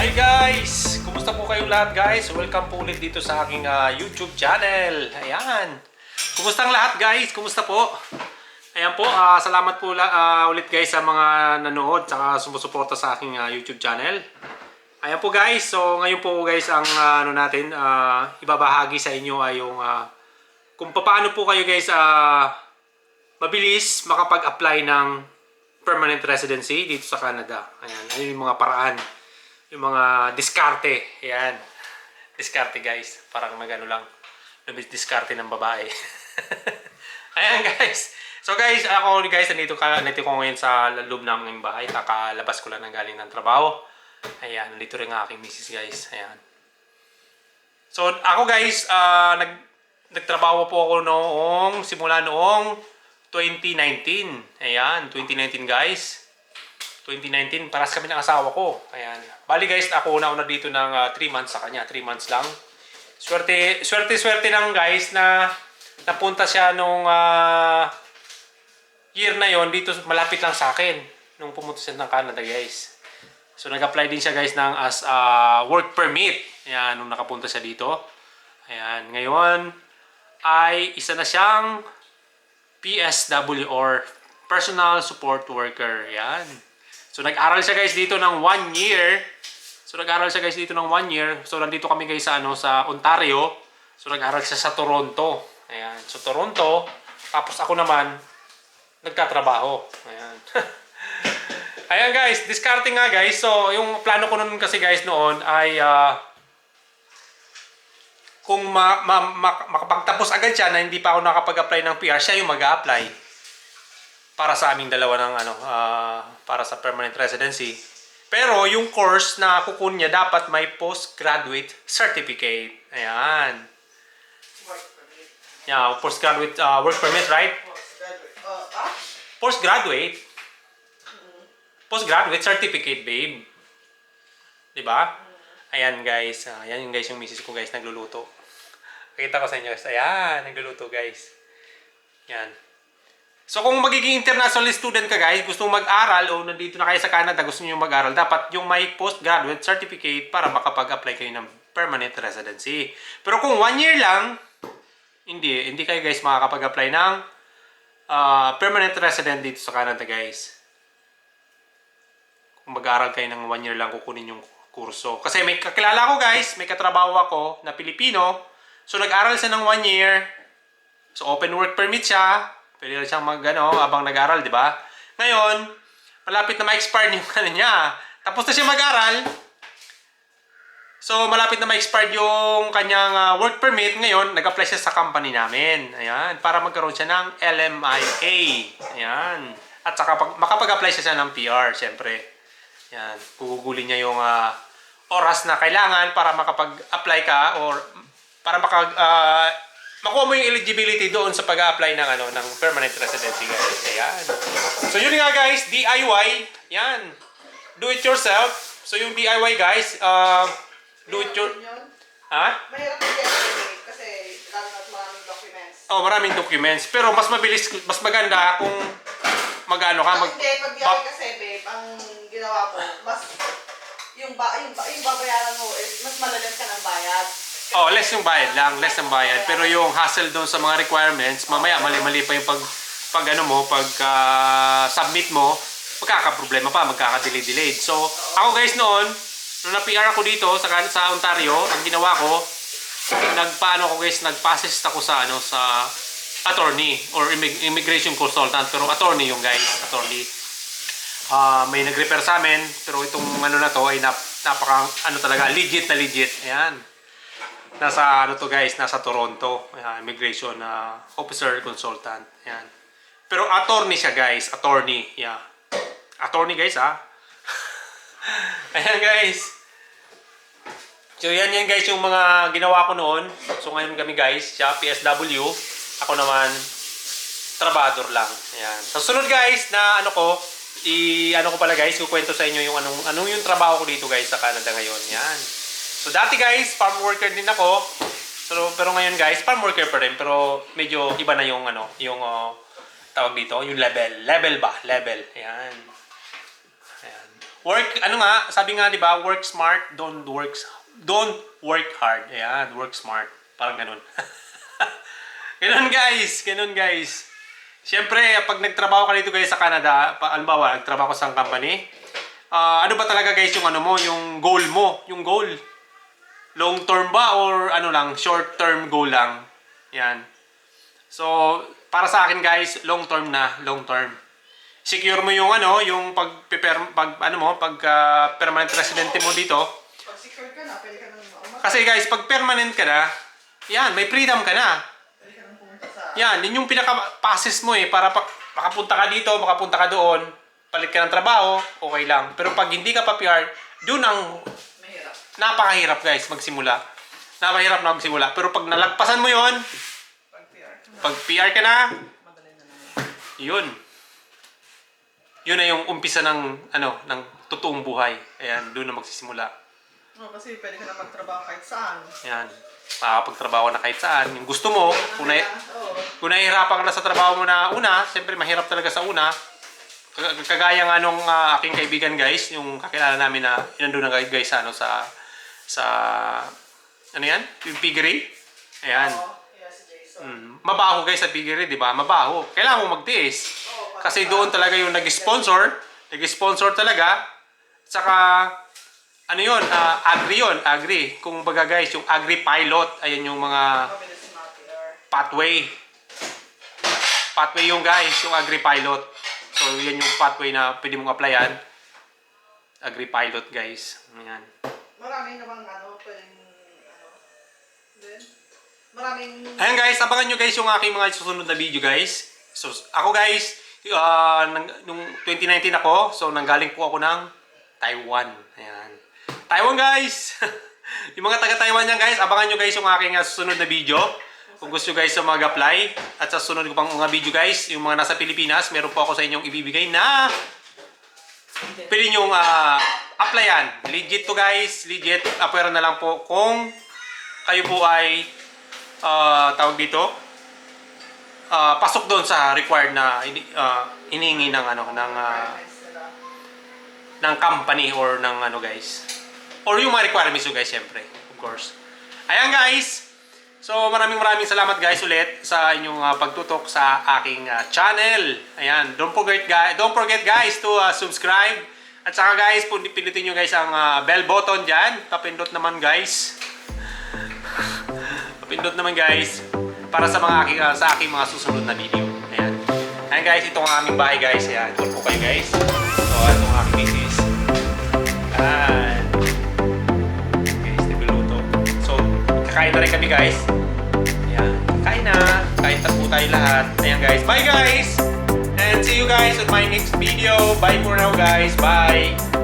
Hi guys! Kumusta po kayong lahat guys? Welcome po ulit dito sa aking YouTube channel. Ayan. Kumusta ang lahat guys? Kumusta po? Ayan po, salamat po ulit guys sa mga nanood at sumusuporta sa aking YouTube channel. Ayan po guys, so ngayon po guys ang ibabahagi sa inyo ay yung kung paano po kayo guys mabilis makapag-apply ng permanent residency dito sa Canada. Ayan, ayun yung mga paraan. Yung mga diskarte. Ayan. Diskarte guys. Parang magano lang. Diskarte ng babae. Ayan guys. So guys, ako guys, nandito ko ngayon sa loob ng bahay. Kakalabas ko lang ng galing ng trabaho. Ayan. Nandito rin ang aking misis guys. Ayan. So ako guys, nagtrabaho po ako simula noong 2019. Ayan. 2019 guys. 2019, paras kami ng asawa ko. Ayan. Bali guys, ako una dito ng 3 months sa kanya. 3 months lang. Swerte lang guys na napunta siya nung year na yon dito malapit lang sa akin. Nung pumunta siya ng Canada guys. So nag-apply din siya guys ng as work permit. Ayan, nung nakapunta siya dito. Ayan, ngayon ay isa na siyang PSW or Personal Support Worker. Ayan. So nag-aral siya guys dito ng 1 year. So nandito kami guys sa sa Ontario. So nag-aral siya sa Toronto. Ayan. So Toronto, tapos ako naman nagtatrabaho. Ayan. Ayan guys, discarding nga guys. So yung plano ko noon kasi guys noon ay kung makapagtapos agad siya na hindi pa ako nakapag-apply ng PR, siya yung mag-a-apply para sa aming dalawa ng para sa permanent residency. Pero yung course na kukunin niya dapat may postgraduate certificate. Ayan. Work permit. Yeah, postgraduate work permit, right? Postgraduate. Postgraduate certificate, babe. 'Di ba? Ayan guys, ayan yung guys yung misis ko guys nagluluto. Pakita ko sa inyo guys. Ayan, nagluluto guys. Yan. So kung magiging international student ka guys, gusto mong mag-aral o nandito na kayo sa Canada, gusto niyo mag-aral, dapat yung may postgraduate certificate para makapag-apply kayo ng permanent residency. Pero kung 1 year lang, hindi kayo guys makakapag-apply ng permanent resident dito sa Canada guys. Kung mag-aral kayo ng 1 year lang, kukunin yung kurso. Kasi may kakilala ko guys, may katrabaho ako na Pilipino. So nag-aral siya ng 1 year. So open work permit siya. Pwede rin siyang habang nag-aral, di ba? Ngayon, malapit na ma-expire yung niya. Tapos na siya mag-aral. So, malapit na ma-expire yung kanyang work permit. Ngayon, nag-apply siya sa company namin. Ayan, para magkaroon siya ng LMIA. Ayan. At saka makapag-apply siya ng PR, syempre. Ayan, gugugulin niya yung oras na kailangan para makapag-apply ka or para makuha mo yung eligibility doon sa pag-a-apply ng permanent residency guys. Ayan. So yun nga guys, DIY. Yan. Do it yourself. So yung DIY guys, do it your... Ha? Mahirap i-estimate kasi maraming documents. Oh, maraming documents. Pero mas mabilis, mas maganda kung mag-ano ka. Hindi, pag DIY kasi babe, ang ginawa ko, mas yung babayaran mo is mas malalim ka ng bayad. Oh, less yung bayad lang, less ang bayad. Pero yung hassle doon sa mga requirements, mamaya mali-mali pa yung submit mo, magkakaproblema pa, magkaka-delay-delayed. So, ako guys noon, nung na-PR ako dito sa Ontario, ang ginawa ko, nag-passes ako sa attorney or immigration consultant, pero attorney yung guys, attorney. May nag-refer sa amin, pero itong na to ay napaka talaga, legit na legit. Ayan. Nasa nasa Toronto, immigration officer consultant. Ayan. Pero attorney siya guys, attorney. Yeah. Attorney guys Ayan guys. So yan guys yung mga ginawa ko noon. So ngayon kami guys, siya PSW, ako naman trabador lang. Ayan. So sunod guys na ko pala guys, kukwento sa inyo yung anong yung trabaho ko dito guys sa Canada ngayon. Yan. So dati guys, farm worker din ako. Pero ngayon guys, farm worker pa rin, pero medyo iba na yung tawag dito, yung level ba? Level. Ayan. Ayan. ano nga, sabi nga, di ba, work smart, don't work hard. Ayan, work smart. Parang ganun. Ganun guys. Siyempre, pag nagtrabaho ka dito guys sa Canada, alimbawa, nagtrabaho ka sa company, ano ba talaga guys yung ano mo, yung goal mo, yung goal? Long term ba or ano lang, short term goal lang? Yan. So, para sa akin guys, long term na, long term. Secure mo yung ano, yung permanent residente mo dito. Pag secure ka na, pwede ka nang maumat. Kasi guys, pag permanent ka na, yan, may freedom ka na. Pwede ka nang pumunta sa... Yan, yun yung pinaka-passes mo para makapunta ka dito, makapunta ka doon, palit ka ng trabaho, okay lang. Pero pag hindi ka pa PR, dun ang Mahirap. napakahirap guys magsimula. Napakahirap na magsimula. Pero pag nalagpasan mo yon, Pag PR ka na, pag PR ka na, madali na naman. yun. Yun na yung umpisa ng ng totoong buhay. Ayan, doon na magsisimula. No, kasi pwede ka na magtrabaho kahit saan. Ayan. Makakapagtrabaho na kahit saan. Yung gusto mo, kung Oo. nahihirapan ka na sa trabaho mo na una, siyempre mahirap talaga sa una. Kagaya nga nung aking kaibigan guys, yung kakilala namin na nandun na guys sa ano yan? Yung piggery. Ayan. Oo, yeah, si Jason. Mabaho guys sa piggery, di ba? Mabaho. Kailangan mo magtiis. Oo, Kasi doon talaga yung nag-sponsor talaga. Saka, ano yun, agri. Kung baga guys, yung agri-pilot, ayan yung mga mabilis si PR. pathway. Pathway yung guys, yung agri-pilot. So, yan yung pathway na pwede mong applyan. Agri-pilot guys. Ayan. Maraming namang pwedeng din. Maraming... Ayan guys, abangan nyo guys yung aking mga susunod na video guys. So, ako guys, nung 2019 ako, so nanggaling po ako ng Taiwan. Ayan. Taiwan guys! Yung mga taga-Taiwan yan guys, abangan nyo guys yung aking susunod na video. Kung gusto guys sa mag-apply. At sa susunod ko pang mga video guys, yung mga nasa Pilipinas, meron po ako sa inyong ibibigay na pwede nyong applyan. Legit to guys, legit. Apwera na lang po kung kayo po ay tawag dito, pasok doon sa required na inihingi ng ng company or ng guys. Or yung mga requirements guys, syempre, of course. Ayan guys. So maraming salamat guys ulit sa inyong pagtutok sa aking channel. Ayan, don't forget guys to subscribe. At saka guys, pindutin niyo guys ang bell button diyan. Papindot naman guys. Papindot naman guys para sa aking mga susunod na video. Ayan. Ayan guys, ito ang aming bahay guys. Ayan, tour po kayo guys. So, ito ang aking misis. Ayan. Guys, nagluluto. So, kakain na rin kami guys. Ayan, kain na. Kain na po tayo lahat. Ayan guys, bye guys! And see you guys on my next video. Bye for now guys. Bye!